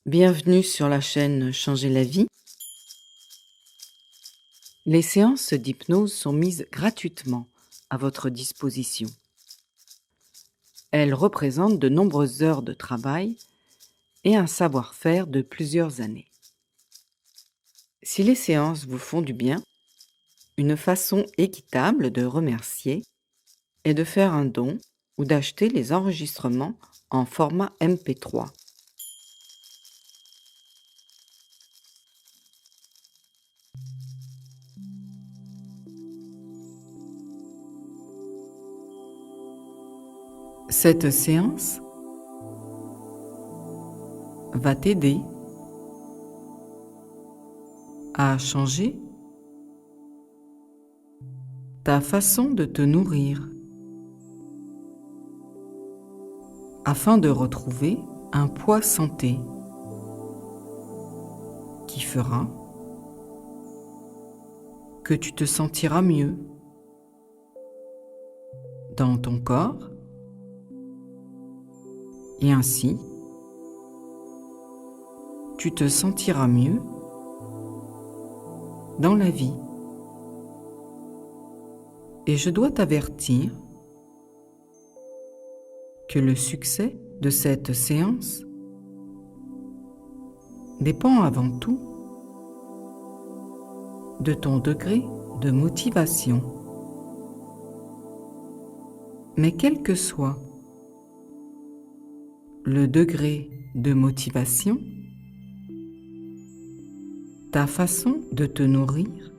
Bienvenue sur la chaîne Changer la vie. Les séances d'hypnose sont mises gratuitement à votre disposition. Elles représentent de nombreuses heures de travail et un savoir-faire de plusieurs années. Si les séances vous font du bien, une façon équitable de remercier est de faire un don ou d'acheter les enregistrements en format MP3. Cette séance va t'aider à changer ta façon de te nourrir afin de retrouver un poids santé qui fera que tu te sentiras mieux dans ton corps et ainsi tu te sentiras mieux dans la vie. Et je dois t'avertir que le succès de cette séance dépend avant tout de ton degré de motivation. Mais quel que soit le degré de motivation, ta façon de te nourrir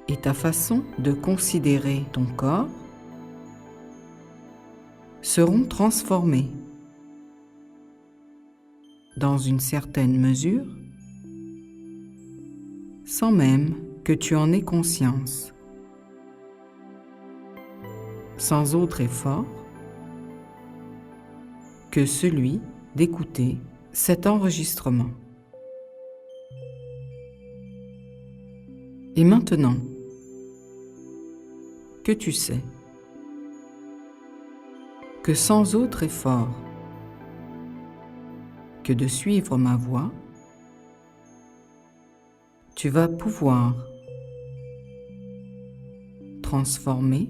et ta façon de considérer ton corps seront transformées dans une certaine mesure sans même que tu en aies conscience, sans autre effort que celui d'écouter cet enregistrement. Et maintenant que tu sais que sans autre effort que de suivre ma voix, tu vas pouvoir transformer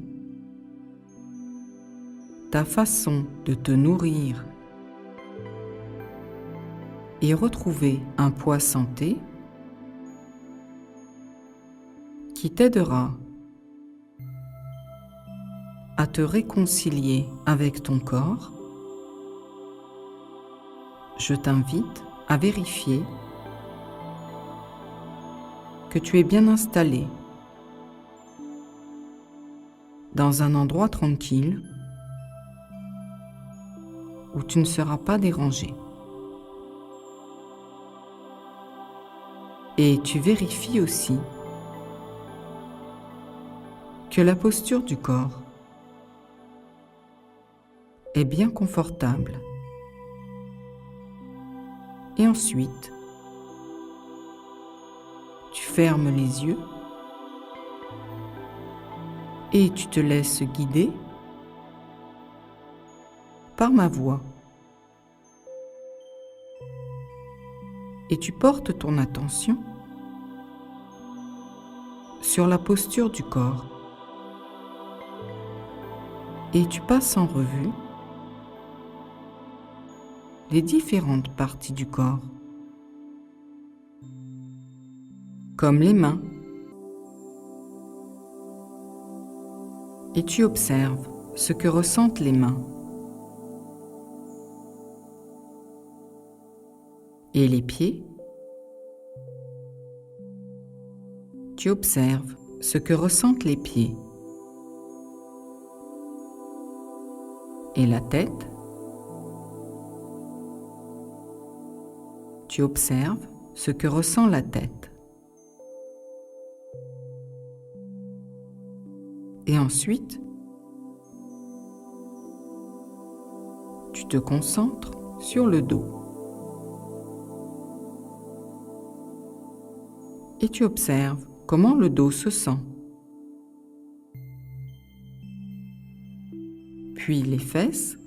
ta façon de te nourrir et retrouver un poids santé qui t'aidera à te réconcilier avec ton corps. Je t'invite à vérifier que tu es bien installé dans un endroit tranquille où tu ne seras pas dérangé. Et tu vérifies aussi que la posture du corps est bien confortable. Et ensuite, tu fermes les yeux et tu te laisses guider par ma voix. Et tu portes ton attention sur la posture du corps. Et tu passes en revue les différentes parties du corps, comme les mains. Et tu observes ce que ressentent les mains. Et les pieds. Tu observes ce que ressentent les pieds. Et la tête. Tu observes ce que ressent la tête. Et ensuite, tu te concentres sur le dos. Et tu observes comment le dos se sent. Puis les fesses.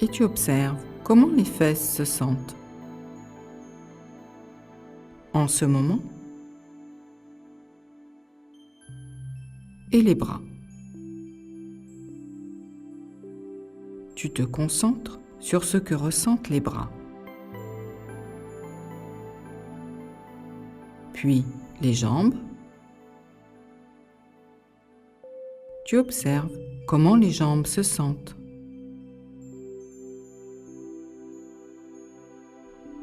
et tu observes comment les fesses se sentent. En ce moment, et les bras. Tu te concentres sur ce que ressentent les bras. Puis les jambes. Tu observes comment les jambes se sentent.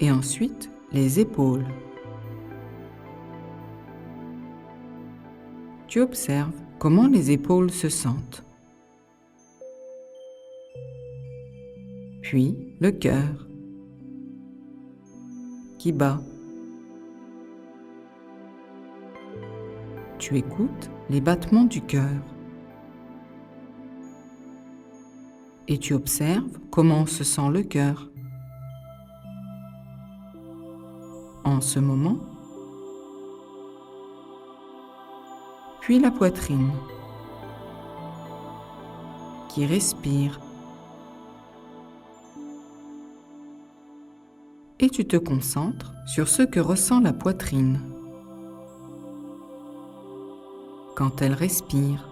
Et ensuite, les épaules. Tu observes comment les épaules se sentent. Puis le cœur qui bat. Tu écoutes les battements du cœur. Et tu observes comment se sent le cœur. En ce moment, puis la poitrine qui respire. Et tu te concentres sur ce que ressent la poitrine quand elle respire.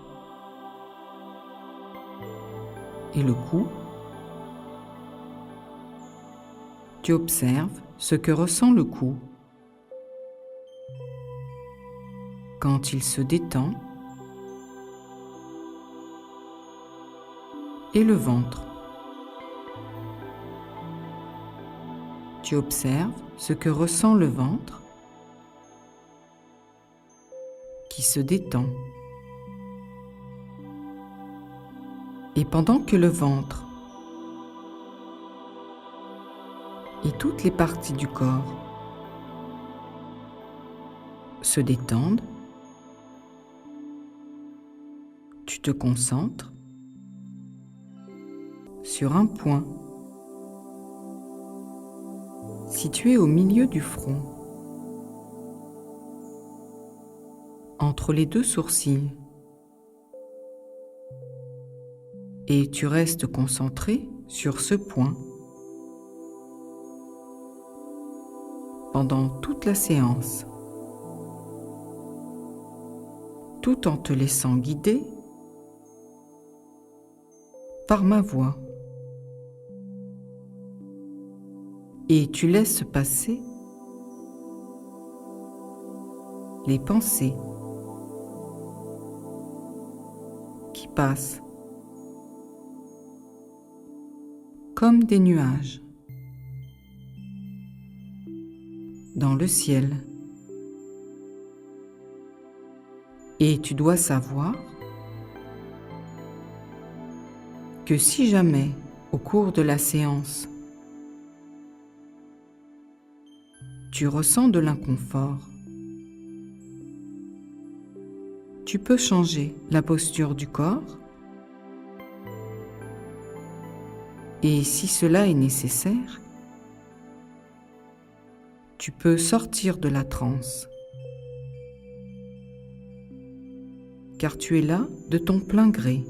Et le cou, tu observes ce que ressent le cou quand il se détend, et le ventre. Tu observes ce que ressent le ventre qui se détend. Et pendant que le ventre et toutes les parties du corps se détendent, tu te concentres sur un point situé au milieu du front, entre les deux sourcils. Et tu restes concentré sur ce point pendant toute la séance, tout en te laissant guider par ma voix. Et tu laisses passer les pensées qui passent comme des nuages dans le ciel. Et tu dois savoir que si jamais, au cours de la séance, tu ressens de l'inconfort, tu peux changer la posture du corps et si cela est nécessaire, tu peux sortir de la transe, car tu es là de ton plein gré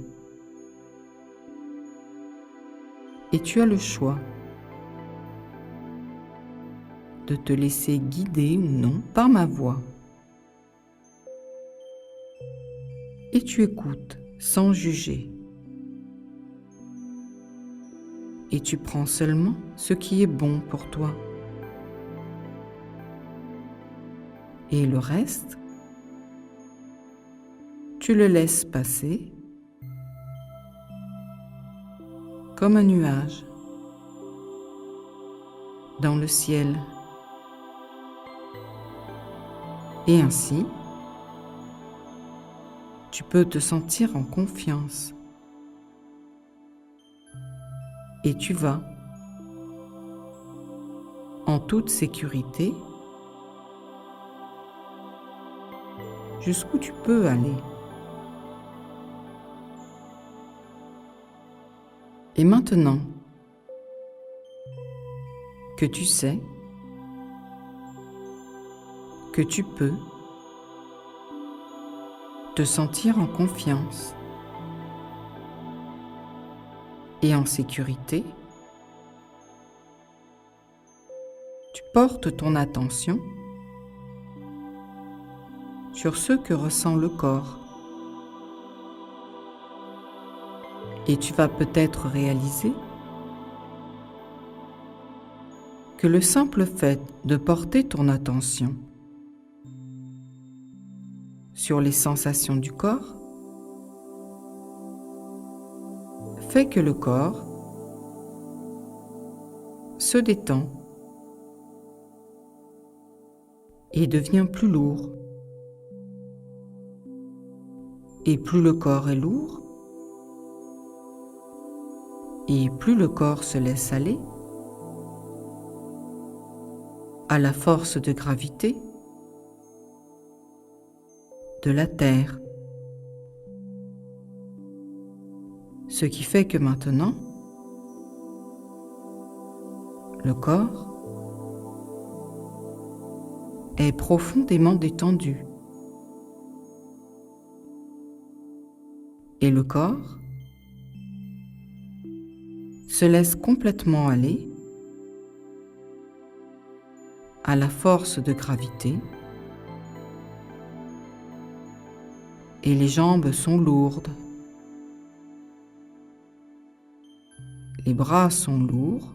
et tu as le choix de te laisser guider ou non par ma voix. Et tu écoutes sans juger. Et tu prends seulement ce qui est bon pour toi. Et le reste, tu le laisses passer comme un nuage dans le ciel. Et ainsi, tu peux te sentir en confiance. Et tu vas, en toute sécurité, jusqu'où tu peux aller. Et maintenant que tu sais que tu peux te sentir en confiance et en sécurité, Porte ton attention sur ce que ressent le corps. Et tu vas peut-être réaliser que le simple fait de porter ton attention sur les sensations du corps fait que le corps se détend et devient plus lourd. Et plus le corps est lourd, et plus le corps se laisse aller à la force de gravité de la Terre. Ce qui fait que maintenant, le corps est profondément détendu. Et le corps se laisse complètement aller à la force de gravité et les jambes sont lourdes. Les bras sont lourds.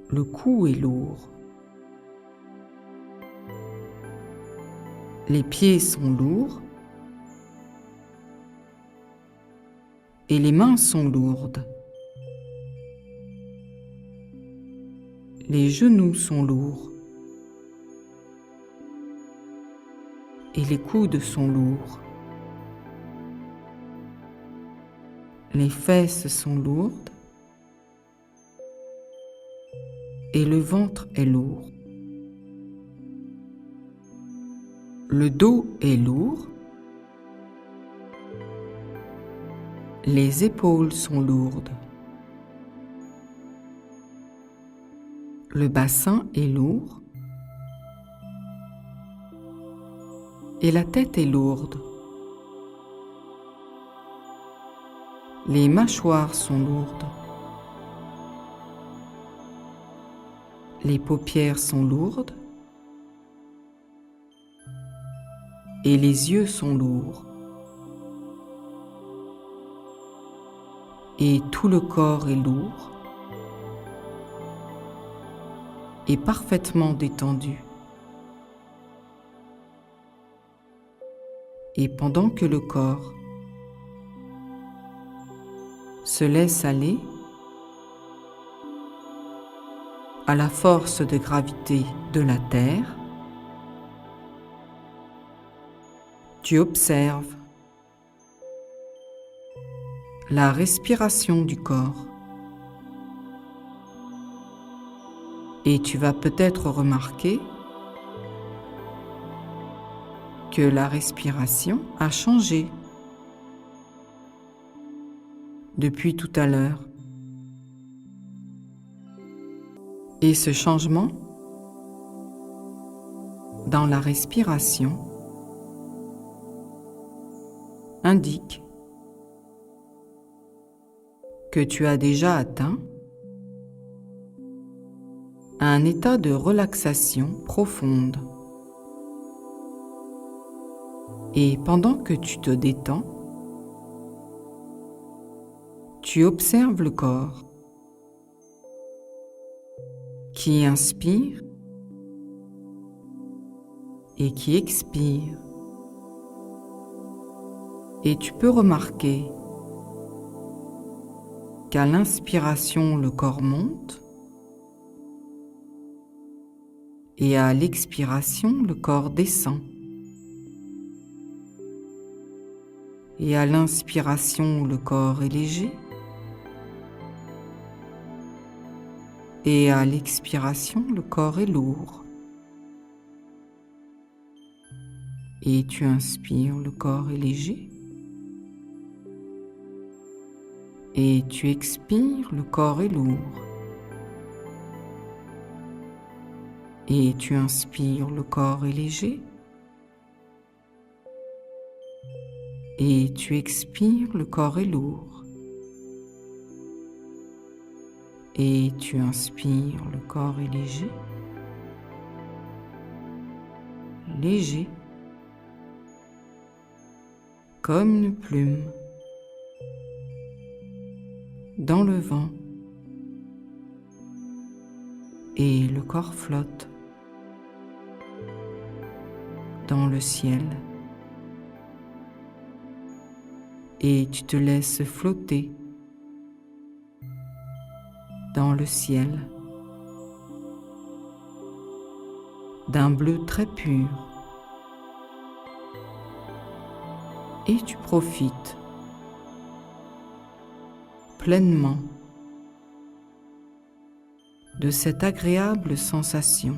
Le cou est lourd. Les pieds sont lourds. Et les mains sont lourdes. Les genoux sont lourds. Et les coudes sont lourds. Les fesses sont lourdes. Et le ventre est lourd. Le dos est lourd. Les épaules sont lourdes. Le bassin est lourd. Et la tête est lourde. Les mâchoires sont lourdes. Les paupières sont lourdes. Et les yeux sont lourds. Et tout le corps est lourd et parfaitement détendu. Et pendant que le corps se laisse aller à la force de gravité de la Terre, tu observes la respiration du corps. Et tu vas peut-être remarquer que la respiration a changé depuis tout à l'heure. Et ce changement dans la respiration indique que tu as déjà atteint un état de relaxation profonde. Et pendant que tu te détends, tu observes le corps qui inspire et qui expire. Et tu peux remarquer qu'à l'inspiration, le corps monte et à l'expiration, le corps descend. Et à l'inspiration, le corps est léger. Et à l'expiration, le corps est lourd. Et tu inspires, le corps est léger. Et tu expires, le corps est lourd. Et tu inspires, le corps est léger. Et tu expires, le corps est lourd. Et tu inspires, le corps est léger. Léger. Comme une plume. Dans le vent. Et le corps flotte. Dans le ciel. Et tu te laisses flotter dans le ciel d'un bleu très pur. Et tu profites pleinement de cette agréable sensation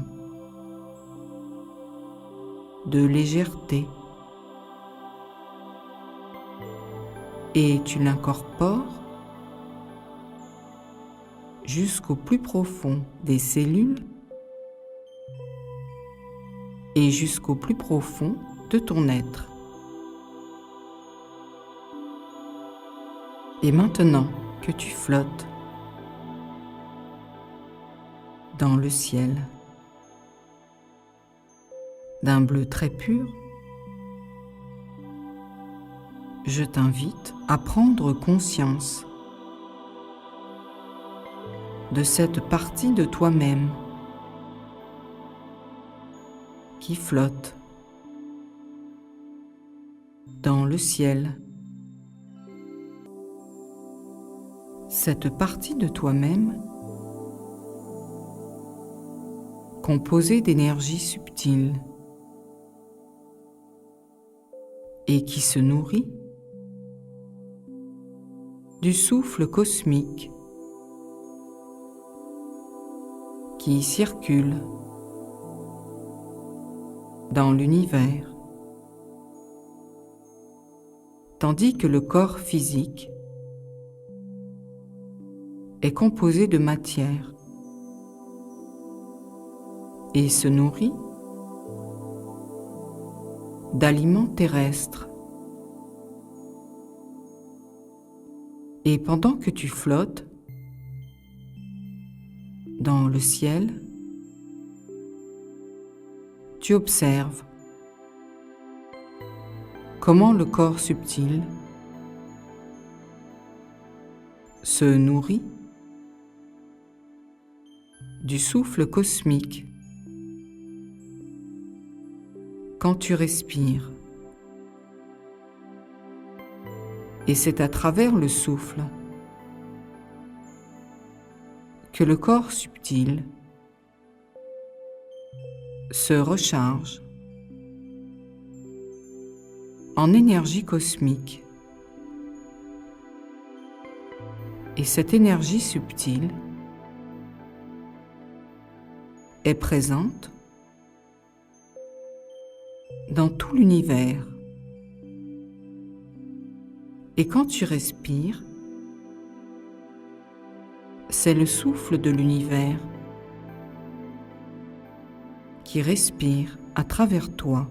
de légèreté. Et tu l'incorpores jusqu'au plus profond des cellules et jusqu'au plus profond de ton être. Et maintenant que tu flottes dans le ciel d'un bleu très pur, je t'invite à prendre conscience de cette partie de toi-même qui flotte dans le ciel. Cette partie de toi-même composée d'énergie subtile et qui se nourrit du souffle cosmique qui circule dans l'univers, tandis que le corps physique est composé de matière et se nourrit d'aliments terrestres. Et pendant que tu flottes dans le ciel, tu observes comment le corps subtil se nourrit du souffle cosmique quand tu respires. Et c'est à travers le souffle que le corps subtil se recharge en énergie cosmique. Et cette énergie subtile est présente dans tout l'univers. Et quand tu respires, c'est le souffle de l'univers qui respire à travers toi.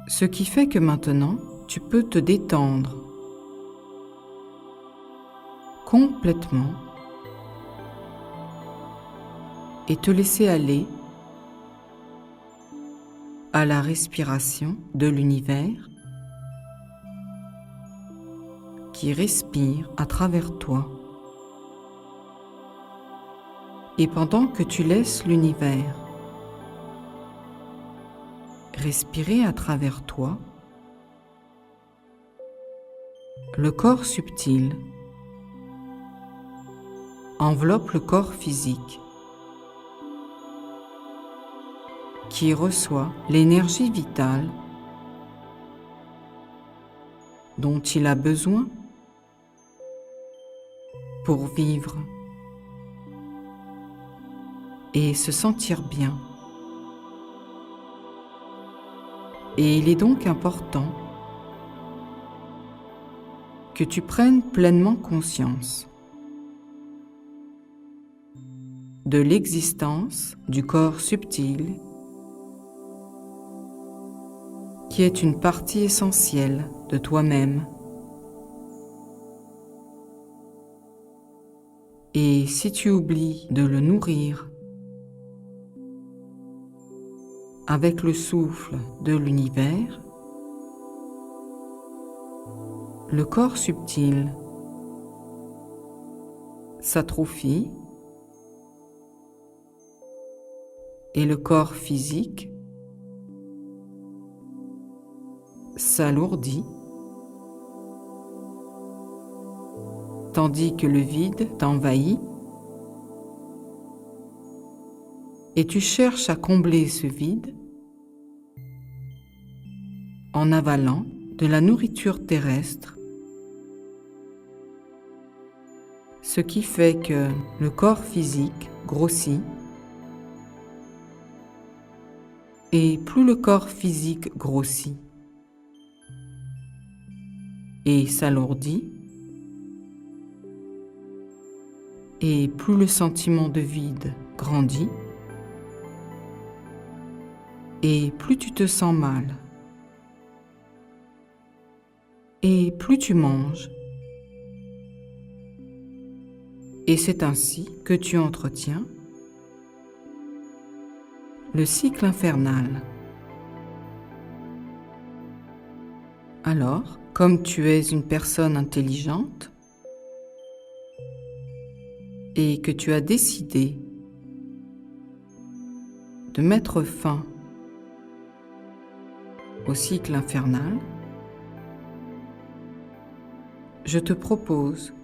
Ce qui fait que maintenant, tu peux te détendre complètement et te laisser aller à la respiration de l'univers qui respire à travers toi. Et pendant que tu laisses l'univers respirer à travers toi, le corps subtil enveloppe le corps physique qui reçoit l'énergie vitale dont il a besoin pour vivre et se sentir bien. Et il est donc important que tu prennes pleinement conscience de l'existence du corps subtil qui est une partie essentielle de toi-même Et si tu oublies de le nourrir avec le souffle de l'univers, le corps subtil s'atrophie et le corps physique s'alourdit, tandis que le vide t'envahit et tu cherches à combler ce vide en avalant de la nourriture terrestre, ce qui fait que le corps physique grossit et plus le corps physique grossit et s'alourdit, et plus le sentiment de vide grandit, et plus tu te sens mal, et plus tu manges. Et c'est ainsi que tu entretiens le cycle infernal. Alors, comme tu es une personne intelligente et que tu as décidé de mettre fin au cycle infernal, je te propose,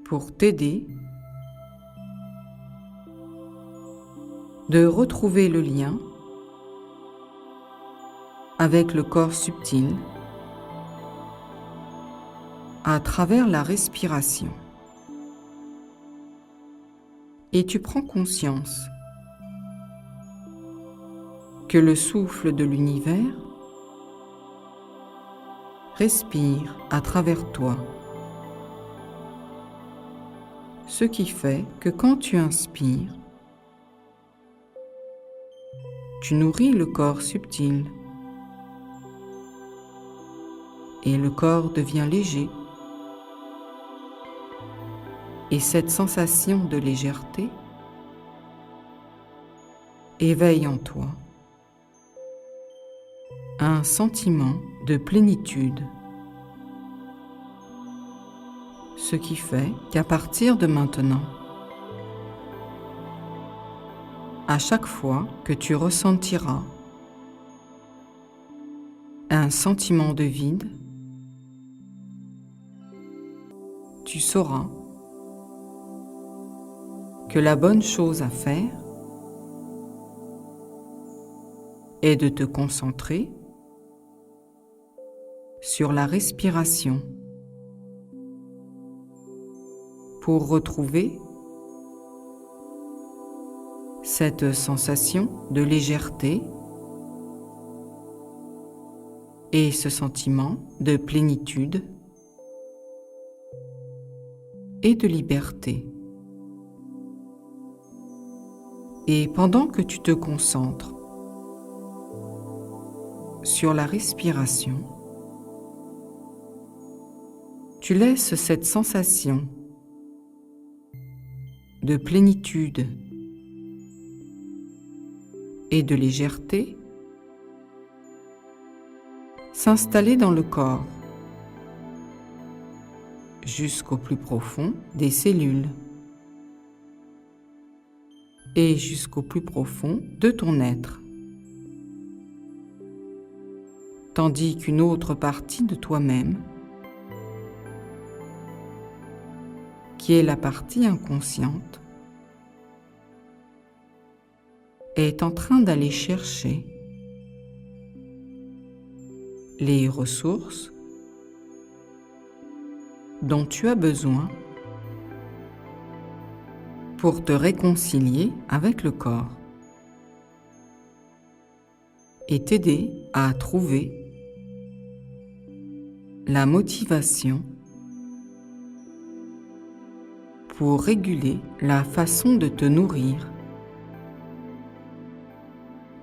pour t'aider, de retrouver le lien avec le corps subtil à travers la respiration. Et tu prends conscience que le souffle de l'univers respire à travers toi. Ce qui fait que quand tu inspires, tu nourris le corps subtil et le corps devient léger. Et cette sensation de légèreté éveille en toi un sentiment de plénitude. Ce qui fait qu'à partir de maintenant, à chaque fois que tu ressentiras un sentiment de vide, tu sauras que la bonne chose à faire est de te concentrer sur la respiration pour retrouver cette sensation de légèreté et ce sentiment de plénitude et de liberté. Et pendant que tu te concentres sur la respiration, tu laisses cette sensation de plénitude et de légèreté s'installer dans le corps jusqu'au plus profond des cellules et jusqu'au plus profond de ton être. Tandis qu'une autre partie de toi-même, qui est la partie inconsciente, est en train d'aller chercher les ressources dont tu as besoin pour te réconcilier avec le corps et t'aider à trouver la motivation pour réguler la façon de te nourrir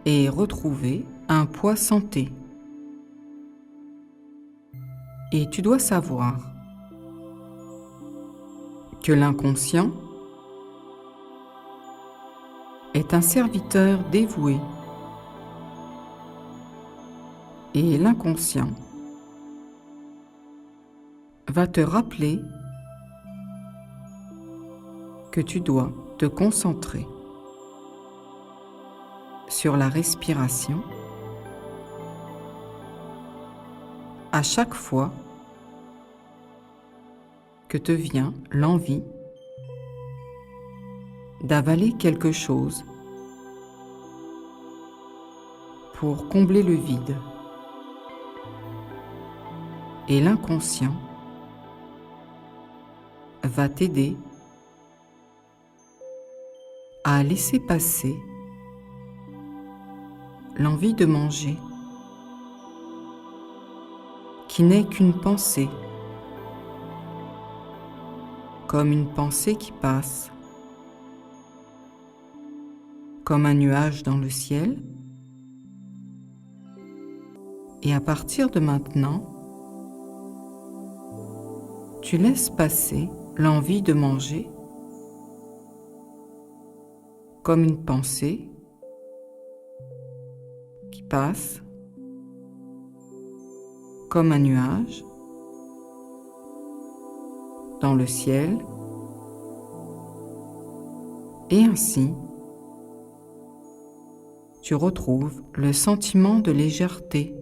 et retrouver un poids santé. Et tu dois savoir que l'inconscient est un serviteur dévoué et l'inconscient va te rappeler que tu dois te concentrer sur la respiration à chaque fois que te vient l'envie d'avaler quelque chose pour combler le vide. Et l'inconscient va t'aider à laisser passer l'envie de manger, qui n'est qu'une pensée, comme une pensée qui passe, comme un nuage dans le ciel. Et à partir de maintenant, tu laisses passer l'envie de manger comme une pensée qui passe, comme un nuage dans le ciel, et ainsi tu retrouves le sentiment de légèreté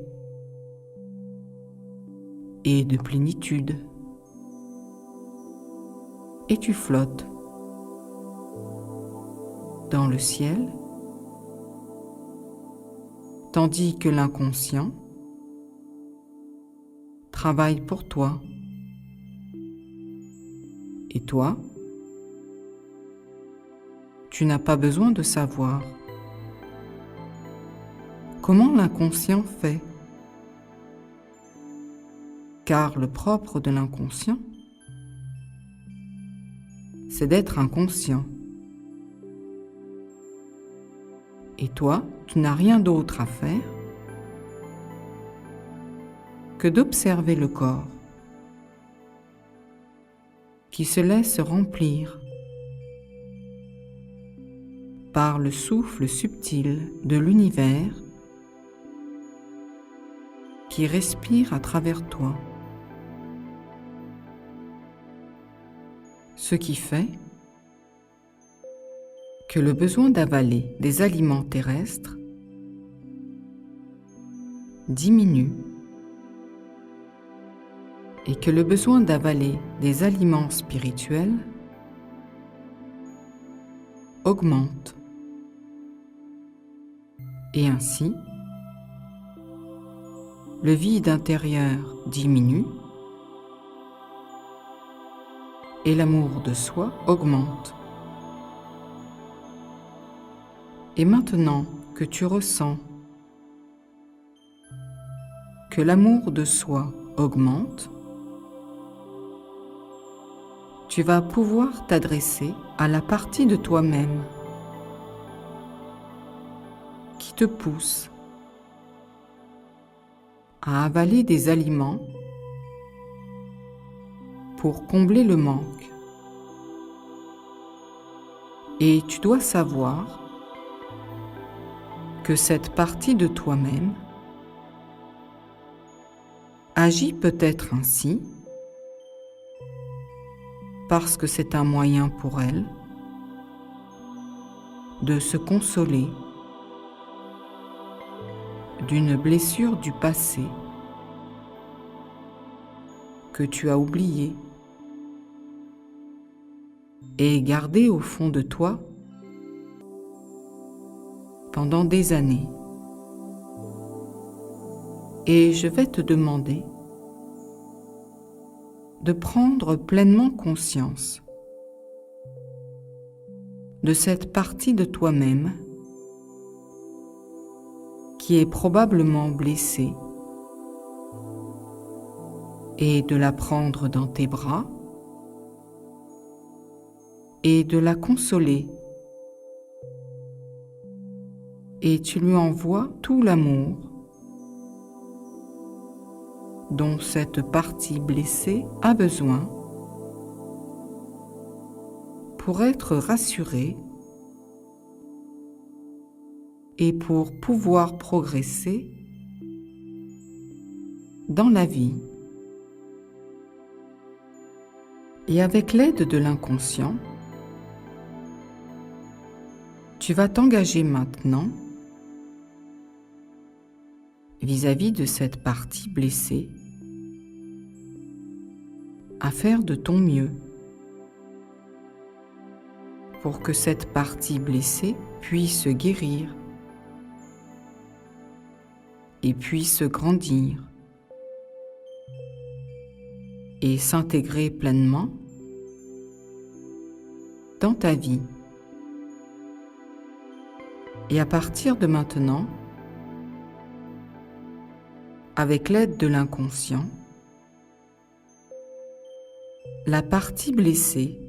et de plénitude, et tu flottes dans le ciel, tandis que l'inconscient travaille pour toi. Et toi, tu n'as pas besoin de savoir comment l'inconscient fait, car le propre de l'inconscient, c'est d'être inconscient. Et toi, tu n'as rien d'autre à faire que d'observer le corps qui se laisse remplir par le souffle subtil de l'univers qui respire à travers toi. Ce qui fait que le besoin d'avaler des aliments terrestres diminue et que le besoin d'avaler des aliments spirituels augmente. Et ainsi, le vide intérieur diminue et l'amour de soi augmente. Et maintenant que tu ressens que l'amour de soi augmente, tu vas pouvoir t'adresser à la partie de toi-même qui te pousse à avaler des aliments pour combler le manque. Et tu dois savoir que cette partie de toi-même agit peut-être ainsi parce que c'est un moyen pour elle de se consoler d'une blessure du passé que tu as oubliée et gardée au fond de toi pendant des années. Et je vais te demander de prendre pleinement conscience de cette partie de toi-même qui est probablement blessée et de la prendre dans tes bras et de la consoler. Et tu lui envoies tout l'amour dont cette partie blessée a besoin pour être rassuré et pour pouvoir progresser dans la vie. Et avec l'aide de l'inconscient, tu vas t'engager maintenant vis-à-vis de cette partie blessée à faire de ton mieux pour que cette partie blessée puisse guérir et puisse grandir et s'intégrer pleinement dans ta vie. Et à partir de maintenant, avec l'aide de l'inconscient, la partie blessée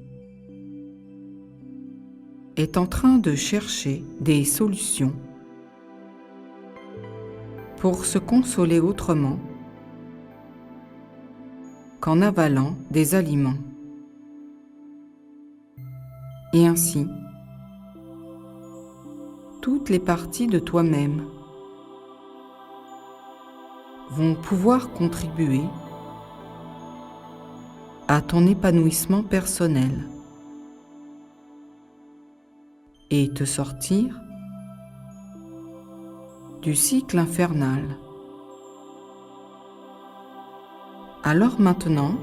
est en train de chercher des solutions pour se consoler autrement qu'en avalant des aliments. Et ainsi, toutes les parties de toi-même vont pouvoir contribuer à ton épanouissement personnel et te sortir du cycle infernal. Alors maintenant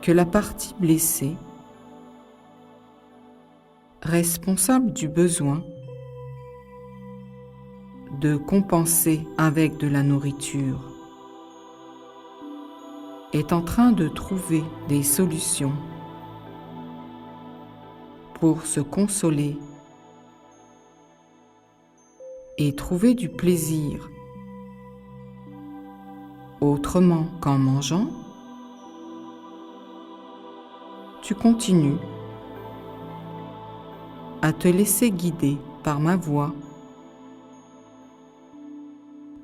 que la partie blessée, responsable du besoin de compenser avec de la nourriture, est en train de trouver des solutions pour se consoler et trouver du plaisir autrement qu'en mangeant, tu continues à te laisser guider par ma voix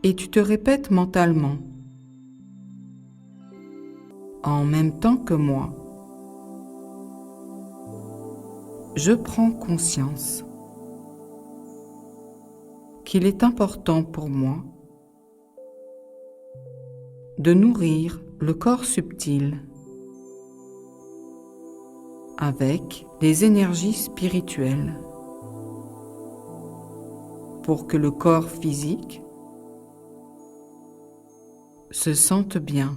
et tu te répètes mentalement en même temps que moi. Je prends conscience qu'il est important pour moi de nourrir le corps subtil avec les énergies spirituelles pour que le corps physique se sente bien.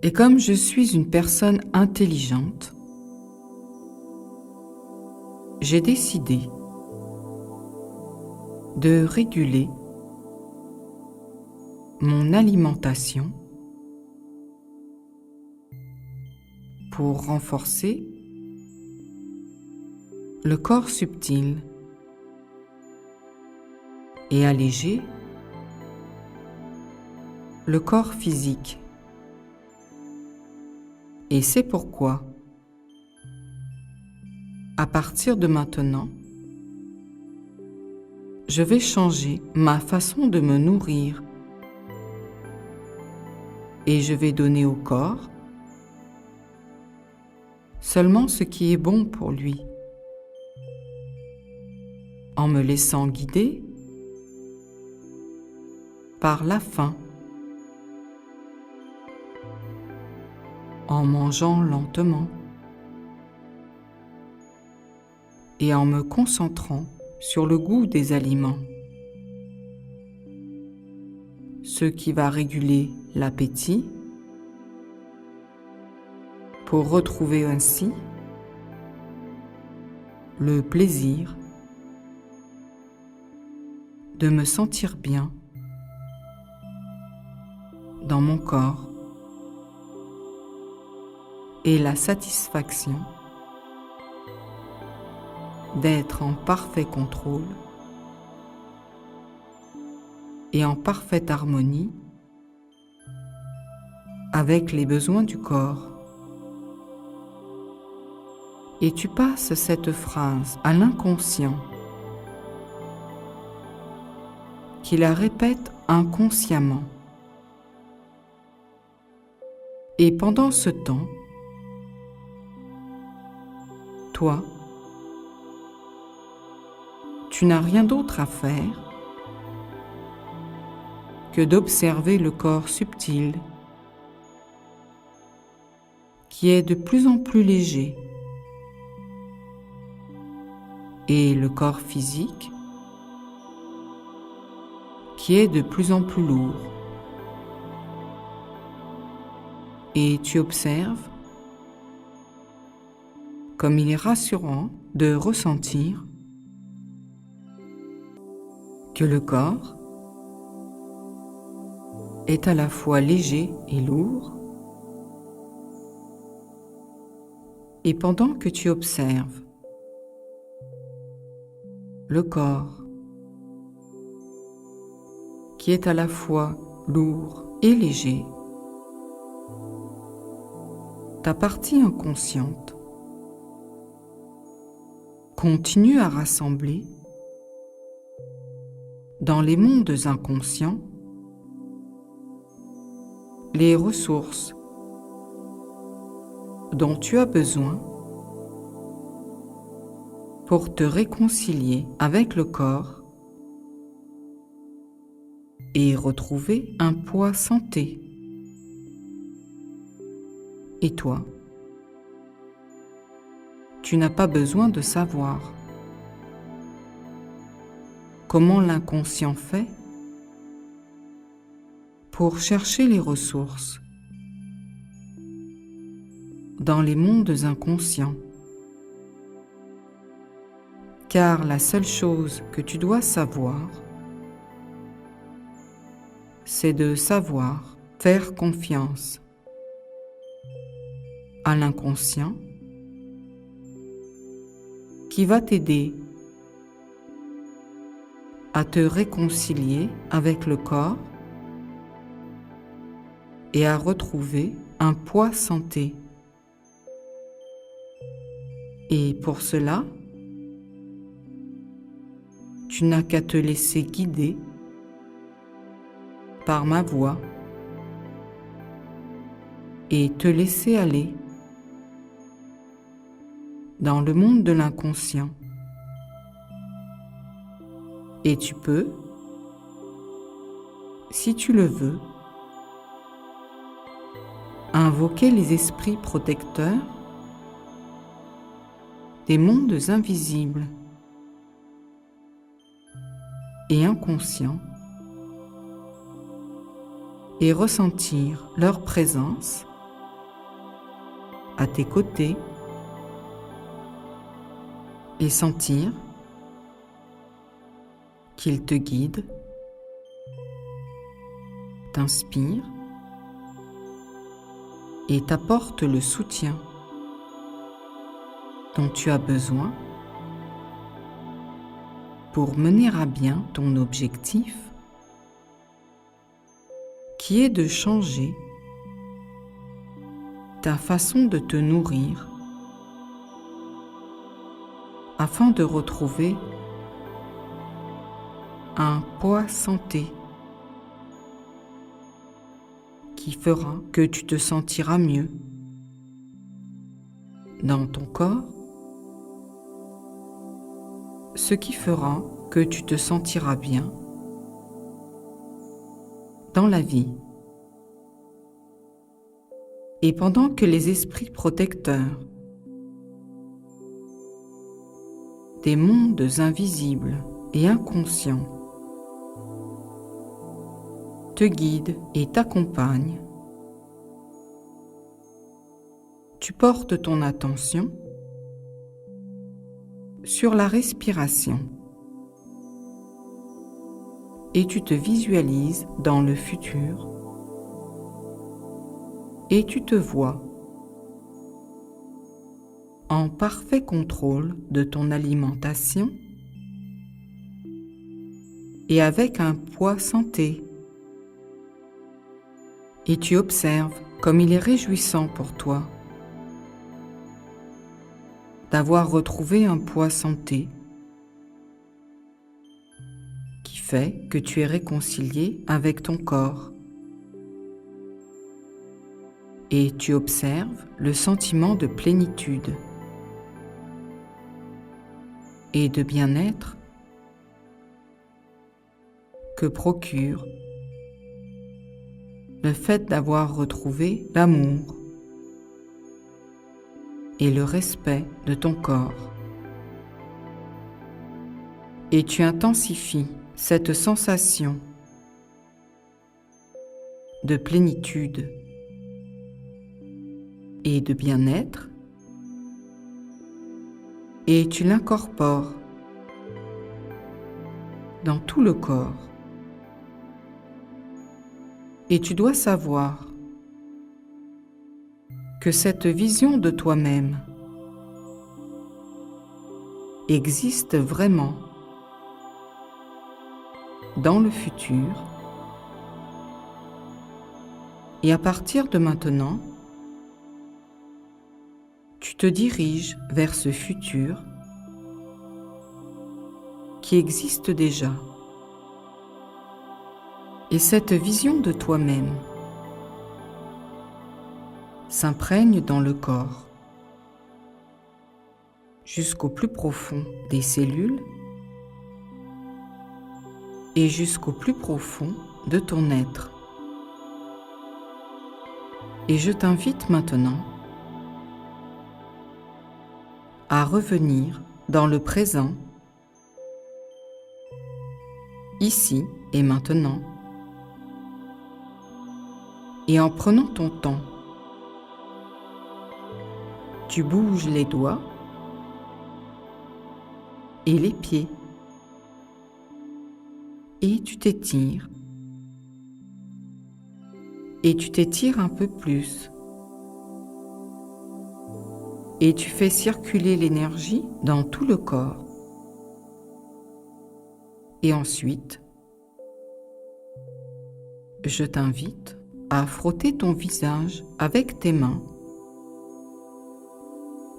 Et comme je suis une personne intelligente, j'ai décidé de réguler mon alimentation pour renforcer le corps subtil et alléger le corps physique. Et c'est pourquoi, à partir de maintenant, je vais changer ma façon de me nourrir et je vais donner au corps seulement ce qui est bon pour lui, en me laissant guider par la faim, en mangeant lentement et en me concentrant sur le goût des aliments, ce qui va réguler l'appétit pour retrouver ainsi le plaisir de me sentir bien dans mon corps et la satisfaction d'être en parfait contrôle et en parfaite harmonie avec les besoins du corps. Et tu passes cette phrase à l'inconscient qui la répète inconsciemment. Et pendant ce temps, toi, tu n'as rien d'autre à faire que d'observer le corps subtil qui est de plus en plus léger et le corps physique qui est de plus en plus lourd. Et tu observes comme il est rassurant de ressentir que le corps est à la fois léger et lourd. Et pendant que tu observes le corps qui est à la fois lourd et léger, ta partie inconsciente continue à rassembler dans les mondes inconscients les ressources dont tu as besoin pour te réconcilier avec le corps et retrouver un poids santé. Et toi, tu n'as pas besoin de savoir comment l'inconscient fait pour chercher les ressources dans les mondes inconscients. Car la seule chose que tu dois savoir, c'est de savoir faire confiance à l'inconscient qui va t'aider à te réconcilier avec le corps et à retrouver un poids santé. Et pour cela, tu n'as qu'à te laisser guider par ma voix et te laisser aller dans le monde de l'inconscient. Et tu peux, si tu le veux, invoquer les esprits protecteurs des mondes invisibles et inconscients et ressentir leur présence à tes côtés et sentir qu'ils te guident, t'inspirent et t'apportent le soutien dont tu as besoin pour mener à bien ton objectif qui est de changer ta façon de te nourrir afin de retrouver un poids santé qui fera que tu te sentiras mieux dans ton corps, ce qui fera que tu te sentiras bien dans la vie. Et pendant que les esprits protecteurs des mondes invisibles et inconscients te guident et t'accompagnent, tu portes ton attention sur la respiration et tu te visualises dans le futur et tu te vois en parfait contrôle de ton alimentation et avec un poids santé. Et tu observes comme il est réjouissant pour toi d'avoir retrouvé un poids santé qui fait que tu es réconcilié avec ton corps. et tu observes le sentiment de plénitude et de bien-être que procure le fait d'avoir retrouvé l'amour et le respect de ton corps. Et tu intensifies cette sensation de plénitude et de bien-être et tu l'incorpores dans tout le corps. Et tu dois savoir que cette vision de toi-même existe vraiment dans le futur. Et à partir de maintenant, tu te diriges vers ce futur qui existe déjà. Et cette vision de toi-même s'imprègne dans le corps, jusqu'au plus profond des cellules et jusqu'au plus profond de ton être. Et je t'invite maintenant à revenir dans le présent, ici et maintenant, et en prenant ton temps, tu bouges les doigts et les pieds, et tu t'étires, et tu t'étires un peu plus, et tu fais circuler l'énergie dans tout le corps. Et ensuite, je t'invite à frotter ton visage avec tes mains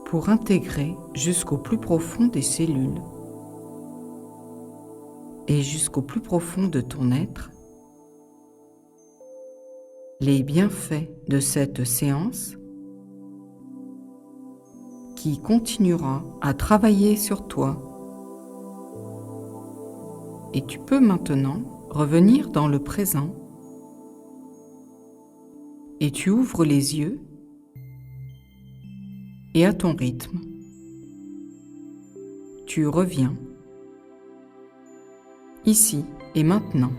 pour intégrer jusqu'au plus profond des cellules et jusqu'au plus profond de ton être les bienfaits de cette séance qui continuera à travailler sur toi. Et tu peux maintenant revenir dans le présent et tu ouvres les yeux et à ton rythme, tu reviens ici et maintenant.